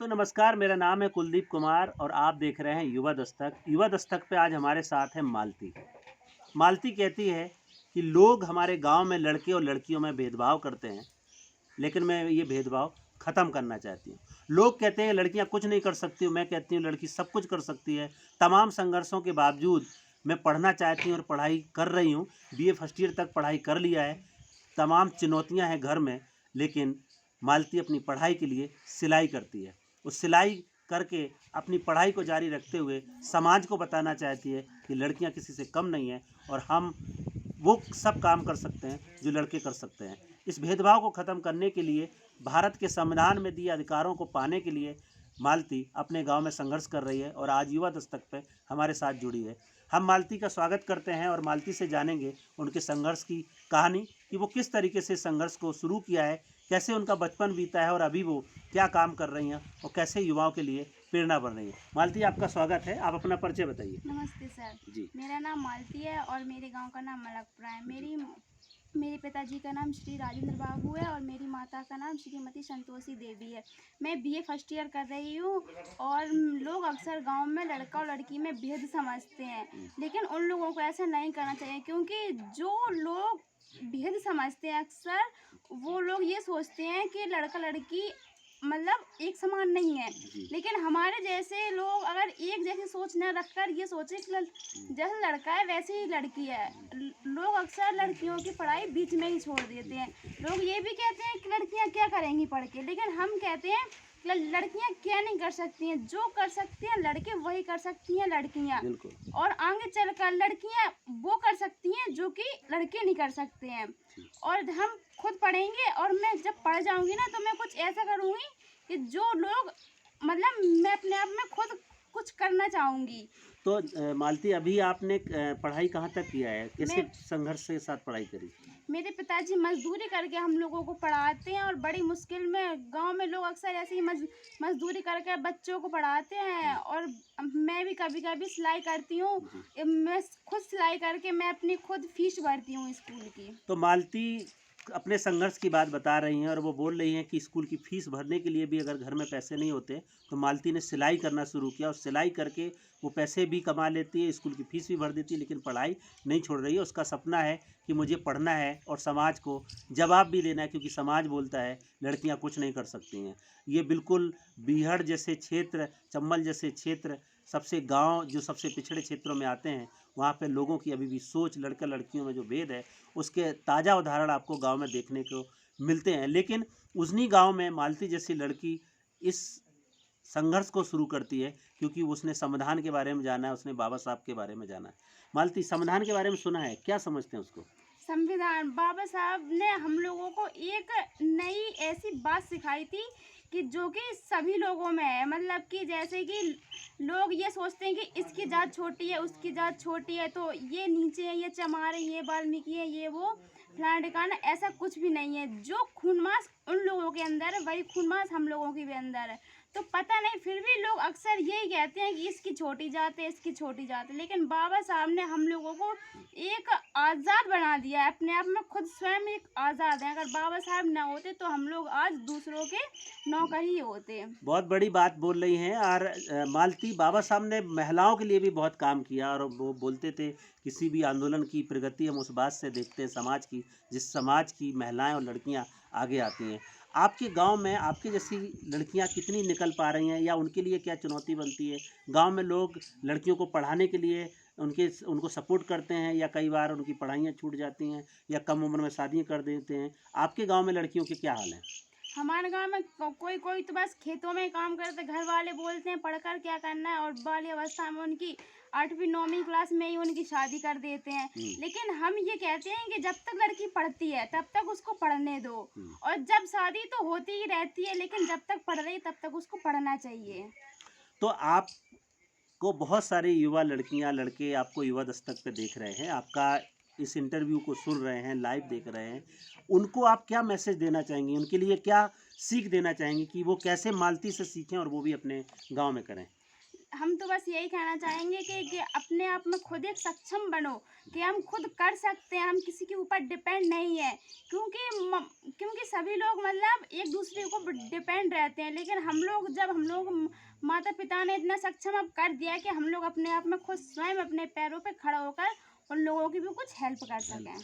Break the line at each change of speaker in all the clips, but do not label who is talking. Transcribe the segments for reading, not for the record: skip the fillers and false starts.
दोस्तों नमस्कार, मेरा नाम है कुलदीप कुमार और आप देख रहे हैं युवा दस्तक। युवा दस्तक पे आज हमारे साथ है मालती। मालती कहती है कि लोग हमारे गांव में लड़के और लड़कियों में भेदभाव करते हैं, लेकिन मैं ये भेदभाव ख़त्म करना चाहती हूँ। लोग कहते हैं लड़कियां कुछ नहीं कर सकती, मैं कहती हूँ लड़की सब कुछ कर सकती है। तमाम संघर्षों के बावजूद मैं पढ़ना चाहती हूँ और पढ़ाई कर रही हूँ। बीए फर्स्ट ईयर तक पढ़ाई कर लिया है। तमाम चुनौतियाँ हैं घर में, लेकिन मालती अपनी पढ़ाई के लिए सिलाई करती है। उस सिलाई करके अपनी पढ़ाई को जारी रखते हुए समाज को बताना चाहती है कि लड़कियां किसी से कम नहीं हैं और हम वो सब काम कर सकते हैं जो लड़के कर सकते हैं। इस भेदभाव को ख़त्म करने के लिए, भारत के संविधान में दिए अधिकारों को पाने के लिए मालती अपने गांव में संघर्ष कर रही है और आज युवा दस्तक पे हमारे साथ जुड़ी है। हम मालती का स्वागत करते हैं और मालती से जानेंगे उनके संघर्ष की कहानी कि वो किस तरीके से संघर्ष को शुरू किया है, कैसे उनका बचपन बीता है और अभी वो क्या काम कर रही हैं और कैसे युवाओं के लिए प्रेरणा बन रही है। मालती, आपका स्वागत है। आप अपना परिचय बताइए।
नमस्ते सर।
जी।
मेरा नाम मालती है और मेरे गांव का नाम मलकपुरा है। मेरे पिताजी का नाम श्री राजेंद्र बाबू है और मेरी माता का नाम श्रीमती संतोषी देवी है। मैं बीए फर्स्ट ईयर कर रही हूँ और लोग अक्सर गांव में लड़का और लड़की में भेद समझते हैं, लेकिन उन लोगों को ऐसा नहीं करना चाहिए, क्योंकि जो लोग भेद समझते हैं अक्सर वो लोग ये सोचते हैं कि लड़का लड़की मतलब एक समान नहीं है।
जी।
लेकिन हमारे जैसे लोग अगर एक जैसी सोच न रखकर ये सोचे कि जैसे लड़का है वैसे ही लड़की है, लोग अक्सर लड़कियों की पढ़ाई बीच में ही छोड़ देते हैं। लोग ये भी कहते हैं कि लड़कियां क्या करेंगी पढ़ के, लेकिन हम कहते हैं कि लड़कियां क्या नहीं कर सकती हैं, जो कर सकती हैं लड़के वही कर सकती हैं लड़कियां।
बिल्कुल।
और आगे चलकर लड़कियां वो कर सकती हैं जो कि लड़के नहीं कर सकते हैं। और हम खुद पढ़ेंगे और मैं जब पढ़ जाऊंगी ना तो मैं कुछ ऐसा करूंगी कि जो लोग मतलब मैं अपने आप में खुद कुछ करना चाहूंगी।
तो मालती, अभी आपने पढ़ाई कहाँ तक किया है, कैसे
मैं
संघर्ष के साथ पढ़ाई करी?
मेरे पिताजी मजदूरी करके हम लोगों को पढ़ाते हैं और बड़ी मुश्किल में गांव में लोग अक्सर ऐसे ही मजदूरी करके बच्चों को पढ़ाते हैं। और मैं भी कभी कभी सिलाई करती हूँ।
जी।
मैं खुद सिलाई करके मैं अपनी खुद फीस भरती हूँ स्कूल की।
तो मालती अपने संघर्ष की बात बता रही हैं और वो बोल रही हैं कि स्कूल की फ़ीस भरने के लिए भी अगर घर में पैसे नहीं होते, तो मालती ने सिलाई करना शुरू किया और सिलाई करके वो पैसे भी कमा लेती है, स्कूल की फ़ीस भी भर देती है, लेकिन पढ़ाई नहीं छोड़ रही है। उसका सपना है कि मुझे पढ़ना है और समाज को जवाब भी देना है, क्योंकि समाज बोलता है लड़कियां कुछ नहीं कर सकती हैं। ये बिल्कुल बीहड़ जैसे क्षेत्र, चंबल जैसे क्षेत्र, सबसे गांव जो सबसे पिछड़े क्षेत्रों में आते हैं, वहाँ पे लोगों की अभी भी सोच, लड़का लड़कियों में जो भेद है, उसके ताज़ा उदाहरण आपको गांव में देखने को मिलते हैं। लेकिन उन्हीं गांव में मालती जैसी लड़की इस संघर्ष को शुरू करती है, क्योंकि उसने संविधान के बारे में जाना है, उसने बाबा साहब के बारे में जाना है। मालती, संविधान के बारे में सुना है, क्या समझते हैं उसको?
संविधान बाबा साहब ने हम लोगों को एक नई ऐसी बात सिखाई थी कि जो कि सभी लोगों में है। मतलब कि जैसे कि लोग ये सोचते हैं कि इसकी जात छोटी है, उसकी जात छोटी है, तो ये नीचे है, ये चमार है, ये वाल्मीकि है, ये वो फलाना ढिकाना, ऐसा कुछ भी नहीं है। जो खून मास उन लोगों के अंदर है वही खून मास हम लोगों के भी अंदर है। तो पता नहीं फिर भी लोग अक्सर यही कहते हैं कि इसकी छोटी जात है, इसकी छोटी जात है, लेकिन बाबा साहब ने हम लोगों को एक आज़ाद बना दिया है। अपने आप में खुद स्वयं एक आज़ाद है। अगर बाबा साहब ना होते तो हम लोग आज दूसरों के नौकर ही होते।
बहुत बड़ी बात बोल रही हैं। और मालती, बाबा साहब ने महिलाओं के लिए भी बहुत काम किया और वो बोलते थे किसी भी आंदोलन की प्रगति हम उस बात से देखते हैं समाज की, जिस समाज की महिलाएं और लड़कियां आगे आती हैं। आपके गांव में आपकी जैसी लड़कियां कितनी निकल पा रही हैं या उनके लिए क्या चुनौती बनती है? गांव में लोग लड़कियों को पढ़ाने के लिए उनको सपोर्ट करते हैं या कई बार उनकी पढ़ाइयाँ छूट जाती हैं या कम उम्र में शादियाँ कर देते हैं। आपके गांव में लड़कियों के क्या हाल हैं?
हमारे गांव में कोई कोई तो बस खेतों में काम करते, घर वाले बोलते हैं पढ़कर क्या करना है, और बाल्य अवस्था में उनकी 8वीं 9वीं क्लास में ही उनकी शादी कर देते हैं। लेकिन हम ये कहते हैं कि जब तक लड़की पढ़ती है तब तक उसको पढ़ने दो, और जब शादी तो होती ही रहती है, लेकिन जब तक पढ़ रही है तब तक उसको पढ़ना चाहिए।
तो आपको बहुत सारे युवा लड़कियां, लड़के आपको युवा दस्तक पे देख रहे हैं, आपका इस इंटरव्यू को सुन रहे हैं, लाइव देख रहे हैं। उनको आप क्या मैसेज देना चाहेंगी? उनके लिए क्या सीख देना चाहेंगी कि वो कैसे मालती से सीखें और वो भी अपने गांव में करें?
हम तो बस यही कहना चाहेंगे कि अपने आप में खुद एक सक्षम बनो, कि हम खुद कर सकते हैं, हम किसी के ऊपर डिपेंड नहीं है। क्योंकि सभी लोग मतलब एक दूसरे को डिपेंड रहते हैं, लेकिन हम लोग माता पिता ने इतना सक्षम अब कर दिया है कि हम लोग अपने आप में खुद स्वयं अपने पैरों पे खड़ा होकर उन लोगों की भी कुछ हेल्प कर सकें।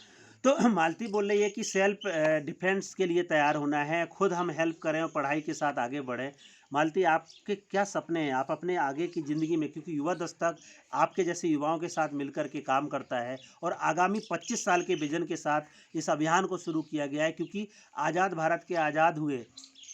तो मालती बोल रही है कि सेल्फ डिफेंस के लिए तैयार होना है, खुद हम हेल्प करें और पढ़ाई के साथ आगे बढ़ें। मालती, आपके क्या सपने हैं? आप अपने आगे की ज़िंदगी में, क्योंकि युवा दस्तक आपके जैसे युवाओं के साथ मिलकर के काम करता है और आगामी 25 साल के विज़न के साथ इस अभियान को शुरू किया गया है, क्योंकि आज़ाद भारत के आज़ाद हुए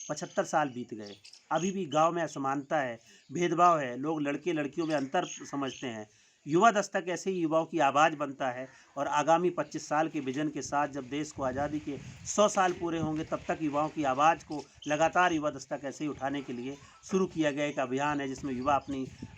75 साल बीत गए। अभी भी गाँव में असमानता है, भेदभाव है, लोग लड़के लड़कियों में अंतर समझते हैं। युवा दस्तक ऐसे ही युवाओं की आवाज़ बनता है और आगामी 25 साल के विजन के साथ जब देश को आज़ादी के 100 साल पूरे होंगे, तब तक युवाओं की आवाज़ को लगातार युवा दस्तक ऐसे ही उठाने के लिए शुरू किया गया एक अभियान है, जिसमें युवा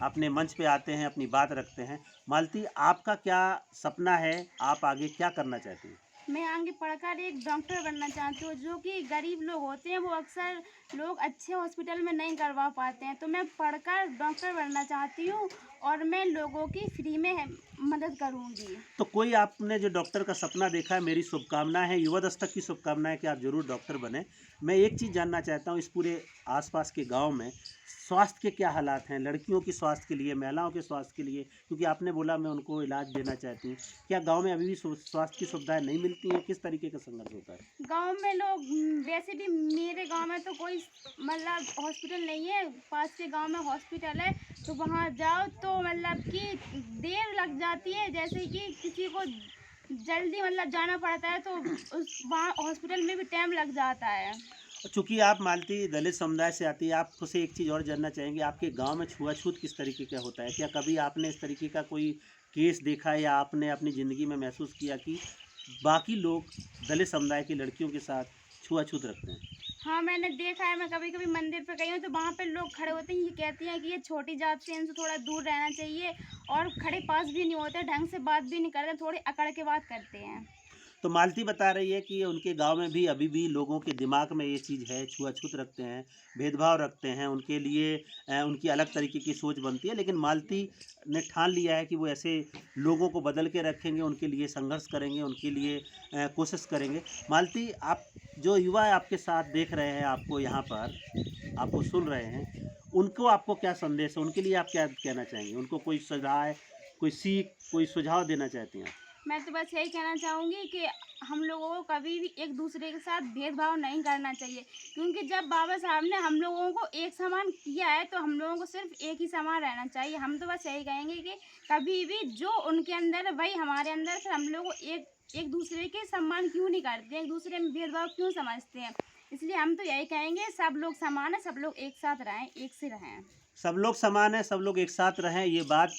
अपने मंच पे आते हैं, अपनी बात रखते हैं। मालती, आपका क्या सपना है? आप आगे क्या करना चाहती हैं?
मैं आगे पढ़कर एक डॉक्टर बनना चाहती हूँ। जो कि गरीब लोग होते हैं वो अक्सर लोग अच्छे हॉस्पिटल में नहीं करवा पाते हैं, तो मैं पढ़कर डॉक्टर बनना चाहती हूँ और मैं लोगों की फ्री में मदद करूँगी।
तो कोई आपने जो डॉक्टर का सपना देखा है, मेरी शुभकामनाएं हैं, युवा दस्तक की शुभकामनाएं कि आप ज़रूर डॉक्टर बने। मैं एक चीज़ जानना चाहता हूँ, इस पूरे आसपास के गांव में स्वास्थ्य के क्या हालात हैं, लड़कियों की स्वास्थ्य के लिए, महिलाओं के स्वास्थ्य के लिए, क्योंकि आपने बोला मैं उनको इलाज देना चाहती हूँ। क्या गांव में अभी भी स्वास्थ्य की सुविधाएं नहीं मिलती हैं? किस तरीके का संघर्ष होता है?
गांव में लोग वैसे भी मेरे गांव में तो कोई मतलब हॉस्पिटल नहीं है। पास के गांव में हॉस्पिटल है, तो वहां जाओ तो मतलब कि देर लग जाती है। जैसे कि किसी को जल्दी मतलब जाना पड़ता है तो उस वहाँ हॉस्पिटल में भी टाइम लग जाता है।
चूँकि आप मालती दलित समुदाय से आती है, आपसे एक चीज़ और जानना चाहेंगे, आपके गांव में छुआछूत किस तरीके का होता है? क्या कभी आपने इस तरीके का कोई केस देखा है या आपने अपनी ज़िंदगी में महसूस किया कि बाकी लोग दलित समुदाय की लड़कियों के साथ छुआछूत रखते हैं?
हाँ, मैंने देखा है। मैं कभी कभी मंदिर पे गई हूँ तो वहाँ पे लोग खड़े होते हैं, ये कहती हैं कि ये छोटी जात से, इनसे थोड़ा दूर रहना चाहिए, और खड़े पास भी नहीं होते, ढंग से बात भी नहीं करते, थोड़ी अकड़ के बात करते हैं।
तो मालती बता रही है कि उनके गांव में भी अभी भी लोगों के दिमाग में ये चीज़ है, छुआछूत रखते हैं, भेदभाव रखते हैं, उनके लिए उनकी अलग तरीके की सोच बनती है। लेकिन मालती ने ठान लिया है कि वो ऐसे लोगों को बदल के रखेंगे, उनके लिए संघर्ष करेंगे, उनके लिए कोशिश करेंगे। मालती, आप जो युवा आपके साथ देख रहे हैं, आपको यहाँ पर आपको सुन रहे हैं, उनको आपको क्या संदेश है? उनके लिए आप क्या कहना चाहेंगे? उनको कोई सलाह, कोई सीख, कोई सुझाव देना चाहती हैं आप?
मैं तो बस यही कहना चाहूँगी कि हम लोगों को कभी भी एक दूसरे के साथ भेदभाव नहीं करना चाहिए, क्योंकि जब बाबा साहब ने हम लोगों को एक समान किया है तो हम लोगों को सिर्फ एक ही समान रहना चाहिए। हम तो बस यही कहेंगे कि कभी भी जो उनके अंदर है वही हमारे अंदर है, फिर हम लोग एक दूसरे के सम्मान क्यों नहीं करते, एक दूसरे में भेदभाव क्यों समझते हैं। इसलिए हम तो यही कहेंगे, सब लोग समान है, सब लोग एक साथ रहें, एक से रहें।
सब लोग समान हैं, सब लोग एक साथ रहें, ये बात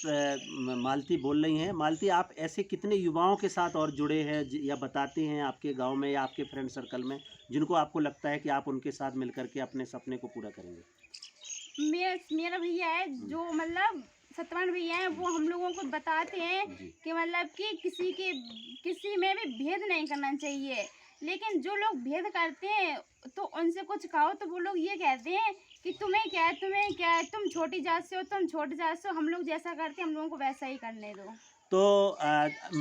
मालती बोल रही हैं। मालती, आप ऐसे कितने युवाओं के साथ और जुड़े हैं या बताते हैं आपके गांव में या आपके फ्रेंड सर्कल में, जिनको आपको लगता है कि आप उनके साथ मिलकर के अपने सपने को पूरा करेंगे?
मेरा भैया है, जो मतलब सतवन भैया हैं, वो हम लोगों को बताते हैं
जी।
कि मतलब कि किसी में भी भेद नहीं करना चाहिए। लेकिन जो लोग भेद करते हैं तो उनसे कुछ कहो तो वो लोग ये कहते हैं कि तुम्हें क्या है, तुम छोटी जात से हो, तुम छोटी जात से हो, हम लोग जैसा करते हैं हम लोगों को वैसा ही करने दो।
तो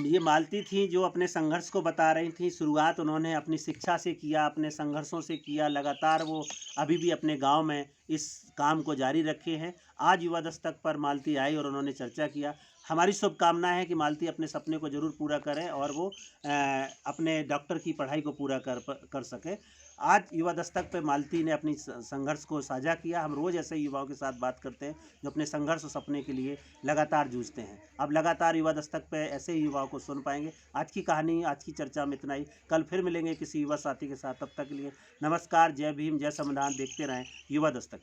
ये मालती थी जो अपने संघर्ष को बता रही थी। शुरुआत उन्होंने अपनी शिक्षा से किया, अपने संघर्षों से किया, लगातार वो अभी भी अपने गांव में इस काम को जारी रखे हैं। आज युवा दस्तक पर मालती आई और उन्होंने चर्चा किया। हमारी शुभकामना है कि मालती अपने सपने को ज़रूर पूरा करें और वो अपने डॉक्टर की पढ़ाई को पूरा कर सके। आज युवा दस्तक पे मालती ने अपनी संघर्ष को साझा किया। हम रोज़ ऐसे युवाओं के साथ बात करते हैं जो अपने संघर्ष और सपने के लिए लगातार जूझते हैं। अब लगातार युवा दस्तक पे ऐसे ही युवाओं को सुन पाएंगे। आज की कहानी, आज की चर्चा में इतना ही। कल फिर मिलेंगे किसी युवा साथी के साथ। तब तक के लिए नमस्कार, जय भीम, जय संविधान। देखते रहें युवा दस्तक।